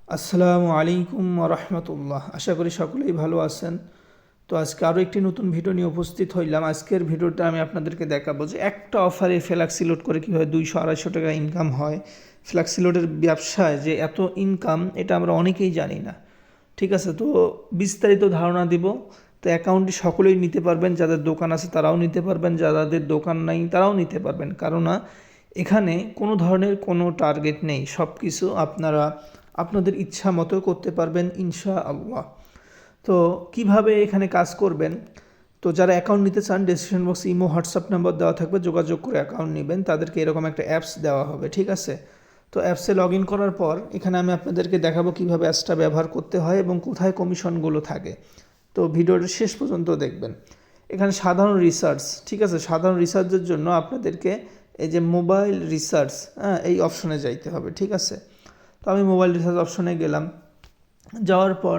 আসসালামু আলাইকুম রহমতুল্লাহ। আশা করি সকলেই ভালো আছেন। তো আজকে আরও একটি নতুন ভিডিও নিয়ে উপস্থিত হইলাম। আজকের ভিডিওটা আমি আপনাদেরকে দেখাবো যে একটা অফারে ফ্ল্যাক্সি লোড করে কীভাবে 200-250 টাকা ইনকাম হয়। ফ্ল্যাক্সি লোডের ব্যবসায় যে এত ইনকাম, এটা আমরা অনেকেই জানি না। ঠিক আছে, তো বিস্তারিত ধারণা দিব। তো অ্যাকাউন্টটি সকলেই নিতে পারবেন, যাদের দোকান আছে তারাও নিতে পারবেন, যাদের দোকান নাই তারাও নিতে পারবেন। কারণ এখানে কোনো ধরনের কোনো টার্গেট নেই, সব কিছু আপনারা আপনাদের ইচ্ছা মতো করতে পারবেন ইনশাআল্লাহ। তো কিভাবে এখানে কাজ করবেন, তো যারা অ্যাকাউন্ট নিতে চান ডেসক্রিপশন বক্সে ইমো হোয়াটসঅ্যাপ নাম্বার দেওয়া থাকবে, যোগাযোগ করে অ্যাকাউন্ট নেবেন। তাদেরকে এরকম একটা অ্যাপস দেওয়া হবে, ঠিক আছে। তো অ্যাপসে লগ ইন করার পর এখানে আমি আপনাদেরকে দেখাবো কীভাবে অ্যাপসটা ব্যবহার করতে হয় এবং কোথায় কমিশনগুলো থাকে। তো ভিডিওটা শেষ পর্যন্ত দেখবেন। এখানে সাধারণ রিসার্চ, ঠিক আছে, সাধারণ রিসার্চের জন্য আপনাদেরকে এই যে মোবাইল রিসার্চ, এই অপশনে যাইতে হবে, ঠিক আছে। তো আমি মোবাইল রিসার্চ অপশনে গেলাম। যাওয়ার পর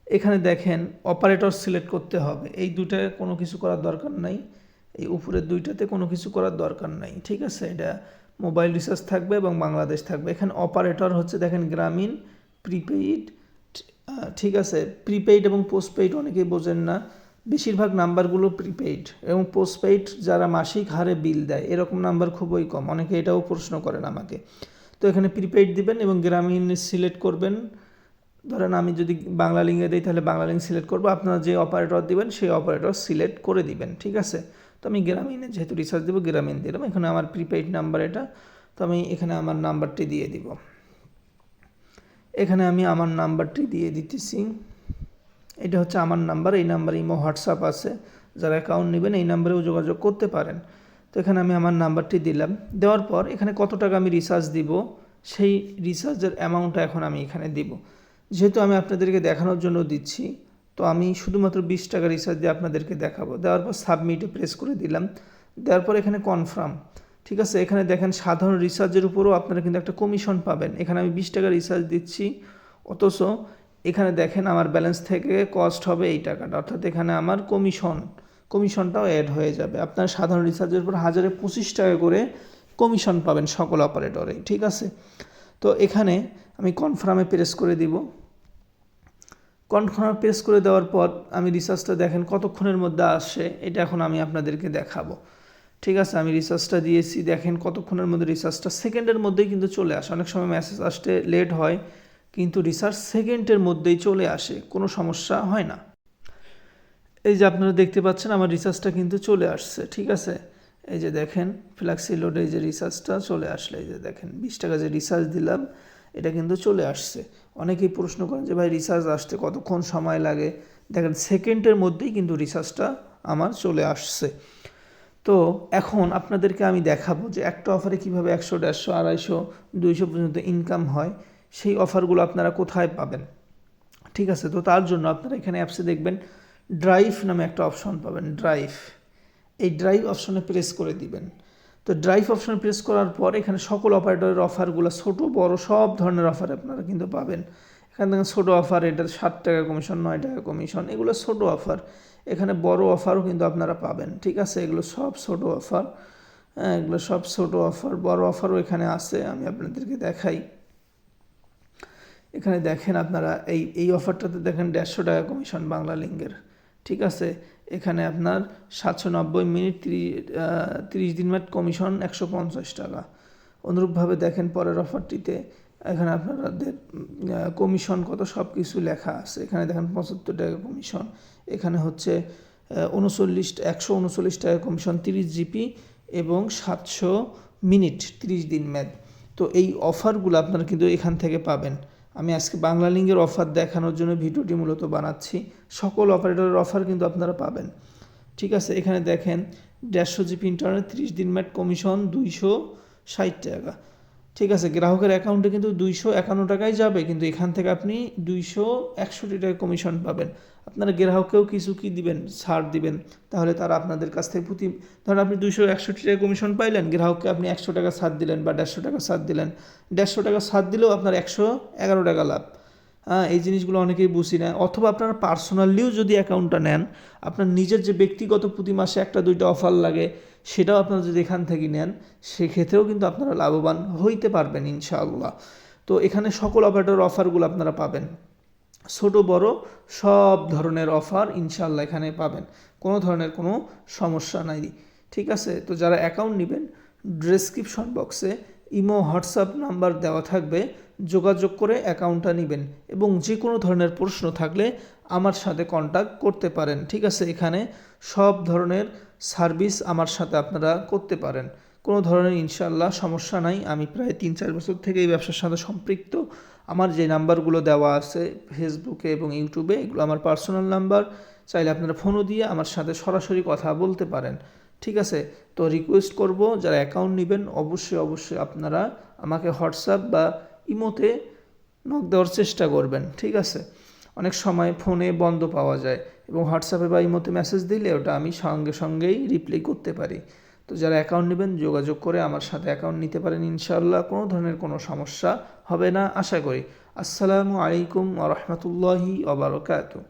এখানে দেখেন অপারেটর সিলেক্ট করতে হবে। এই দুটায় কোনো কিছু করার দরকার নাই, এই উপরের দুইটাতে কোনো কিছু করার দরকার নাই, ঠিক আছে। এটা মোবাইল রিসার্চ থাকবে এবং বাংলাদেশ থাকবে। এখানে অপারেটর হচ্ছে দেখেন গ্রামীণ, প্রিপেইড, ঠিক আছে। প্রিপেইড এবং পোস্টপেইড অনেকেই বোঝেন না, বেশিরভাগ নাম্বারগুলো প্রিপেইড এবং পোস্টপেইড যারা মাসিক হারে বিল দেয় এরকম নাম্বার খুবই কম, অনেকে এটাও প্রশ্ন করেন আমাকে। তো এখানে প্রিপেইড দিবেন এবং গ্রামীণ সিলেক্ট করবেন। ধরেন আমি যদি বাংলা লিঙ্কে দিই তাহলে বাংলা লিঙ্ক সিলেক্ট করবো, আপনারা যে অপারেটর দিবেন সেই অপারেটর সিলেক্ট করে দিবেন, ঠিক আছে। তো আমি গ্রামীণে যেহেতু রিচার্জ দেবো গ্রামীণ দিলাম। এখানে আমার প্রিপেইড নাম্বার এটা, তো আমি এখানে আমার নাম্বারটি দিয়ে দিব। এখানে আমি আমার নাম্বারটি দিয়ে দিতেছি। এটা হচ্ছে আমার নাম্বার, এই নাম্বারে ইমো হোয়াটসঅ্যাপ আছে, যারা অ্যাকাউন্ট নেবেন এই নাম্বারেও যোগাযোগ করতে পারেন। তো এখানে আমি আমার নাম্বারটি দিলাম। দেওয়ার পর এখানে কত টাকা আমি রিচার্জ দিব, সেই রিচার্জের অ্যামাউন্টটা এখন আমি এখানে দিব। যেহেতু আমি আপনাদেরকে দেখানোর জন্য দিচ্ছি, তো আমি শুধুমাত্র 20 টাকা রিচার্জ দিয়ে আপনাদেরকে দেখাবো। দেওয়ার পর সাবমিটে প্রেস করে দিলাম। দেওয়ার পর এখানে কনফার্ম, ঠিক আছে। এখানে দেখেন সাধারণ রিচার্জের উপরও আপনারা কিন্তু একটা কমিশন পাবেন। এখানে আমি 20 টাকা রিচার্জ দিচ্ছি, অথচ এখানে দেখেন আমার ব্যালেন্স থেকে কস্ট হবে এই টাকাটা, অর্থাৎ এখানে আমার কমিশনটাও অ্যাড হয়ে যাবে। আপনার সাধারণ রিচার্জের উপর 1025 টাকা করে কমিশন পাবেন সকল অপারেটরে, ঠিক আছে। তো এখানে আমি কনফার্মে প্রেস করে দিব। কনফার্ম প্রেস করে দেওয়ার পর আমি রিচার্জটা দেখেন কতক্ষণের মধ্যে আসে, এটা এখন আমি আপনাদেরকে দেখাবো, ঠিক আছে। আমি রিচার্জটা দিয়েছি, দেখেন কতক্ষণের মধ্যে রিচার্জটা সেকেন্ডের মধ্যেই কিন্তু চলে আসে। অনেক সময় মেসেজ আসতে লেট হয়, কিন্তু রিচার্জ সেকেন্ডের মধ্যেই চলে আসে, কোনো সমস্যা হয় না। এই যে আপনারা দেখতে পাচ্ছেন আমার রিচার্জটা কিন্তু চলে আসছে, ঠিক আছে। এই যে দেখেন ফ্ল্যাক্সি লোডে এই যে রিচার্জটা চলে আসলে, এই যে দেখেন 20 টাকা যে রিচার্জ দিলাম এটা কিন্তু চলে আসছে। অনেকেই প্রশ্ন করেন যে ভাই রিচার্জ আসতে কতক্ষণ সময় লাগে, দেখেন সেকেন্ডের মধ্যেই কিন্তু রিচার্জটা আমার চলে আসছে। তো এখন আপনাদেরকে আমি দেখাবো যে একটা অফারে কীভাবে 100, 150, 250, 200 পর্যন্ত ইনকাম হয়, সেই অফারগুলো আপনারা কোথায় পাবেন, ঠিক আছে। তো তার জন্য আপনারা এখানে অ্যাপসে দেখবেন ড্রাইভ নামে একটা অপশন পাবেন, ড্রাইভ। এই ড্রাইভ অপশনে প্রেস করে দিবেন। তো ড্রাইভ অপশনে প্রেস করার পর এখানে সকল অপারেটরের অফারগুলো ছোটো বড় সব ধরনের অফার আপনারা কিন্তু পাবেন। এখানে দেখেন ছোটো অফার, এটা 60 টাকা কমিশন, 9 টাকা কমিশন, এগুলো ছোটো অফার। এখানে বড় অফারও কিন্তু আপনারা পাবেন, ঠিক আছে। এগুলো সব ছোটো অফার, হ্যাঁ, এগুলো সব ছোটো অফার। বড় অফারও এখানে আছে, আমি আপনাদেরকে দেখাই। এখানে দেখেন আপনারা এই অফারটাতে দেখেন 150 টাকা কমিশন বাংলা লিঙ্কের, ঠিক আছে। এখানে আপনার 790 মিনিট 30 দিন ম্যাট কমিশন 150 টাকা। অনুরূপভাবে দেখেন পরের অফারটিতে এখানে আপনাদের কমিশন কত সব কিছু লেখা আছে। এখানে দেখেন 75 টাকা কমিশন, এখানে হচ্ছে 139 টাকা কমিশন 30 জিবি এবং 700 মিনিট 30 দিন ম্যাথ। তো এই অফারগুলো আপনারা কিন্তু এখান থেকে পাবেন। আমি আজকে বাংলা লিঙ্কের অফার দেখানোর জন্য ভিডিওটি মূলত বানাচ্ছি। সকল অপারেটরের অফার কিন্তু আপনারা পাবেন, ঠিক আছে। এখানে দেখেন 150 জিবি ইন্টারনেট 30 দিন ম্যাট কমিশন 260 টাকা, ঠিক আছে। গ্রাহকের অ্যাকাউন্টে কিন্তু 251 টাকায় যাবে, কিন্তু এখান থেকে আপনি 261 টাকা কমিশন পাবেন। আপনারা গ্রাহককেও কিছু কি দিবেন, ছাড় দিবেন, তাহলে তারা আপনাদের কাছ থেকে ধরেন আপনি 261 টাকা কমিশন পাইলেন, গ্রাহককে আপনি 100 টাকা ছাড় দিলেন বা 150 টাকা ছাড় দিলেন। 150 টাকা ছাড় দিলেও আপনার 111 টাকা লাভ। হ্যাঁ, এই জিনিসগুলো অনেকেই বুঝি না। অথবা আপনারা পার্সোনালিও যদি অ্যাকাউন্টটা নেন, আপনার নিজের যে ব্যক্তিগত প্রতি মাসে 1-2টা অফার লাগে, সেটাও আপনারা যদি এখান থেকে নেন, সেক্ষেত্রেও কিন্তু আপনারা লাভবান হইতে পারবেন ইনশাআল্লাহ। তো এখানে সকল অপারেটর অফারগুলো আপনারা পাবেন, ছোট বড় সব ধরনের অফার ইনশাল্লাহ এখানে পাবেন, কোনো ধরনের কোনো সমস্যা নাই। ঠিক আছে, তো যারা অ্যাকাউন্ট নেবেন ডেসক্রিপশন বক্সে ইমো হোয়াটসঅ্যাপ নাম্বার দেওয়া থাকবে, যোগাযোগ করে অ্যাকাউন্টটা নেবেন এবং যে কোনো ধরনের প্রশ্ন থাকলে আমার সাথে কন্ট্যাক্ট করতে পারেন। ঠিক আছে, এখানে সব ধরনের সার্ভিস আমার সাথে আপনারা করতে পারেন, কোনো ধরনের ইনশাল্লাহ সমস্যা নাই। আমি প্রায় 3-4 বছর থেকে এই ব্যবসার সাথে সম্পৃক্ত। আমার যে নাম্বারগুলো দেওয়া আছে ফেসবুকে এবং ইউটিউবে, এগুলো আমার পার্সোনাল নাম্বার, চাইলে আপনারা ফোনও দিয়ে আমার সাথে সরাসরি কথা বলতে পারেন। ঠিক আছে, তো রিকোয়েস্ট করব যারা অ্যাকাউন্ট নেবেন অবশ্যই আপনারা আমাকে হোয়াটসঅ্যাপ বা ইমোতে নক দেওয়ার চেষ্টা করবেন। ঠিক আছে, অনেক সময় ফোনে বন্ধ পাওয়া যায় এবং হোয়াটসঅ্যাপে বা ইমোতে মেসেজ দিলে ওটা আমি সঙ্গেই রিপ্লাই করতে পারি। তো যারা অ্যাকাউন্ট নেবেন যোগাযোগ করে আমার সাথে অ্যাকাউন্ট নিতে পারেন ইনশাআল্লাহ, কোনো ধরনের কোনো সমস্যা হবে না আশা করি। আসসালামু আলাইকুম ওয়া রাহমাতুল্লাহি ওয়া বারাকাতুহু।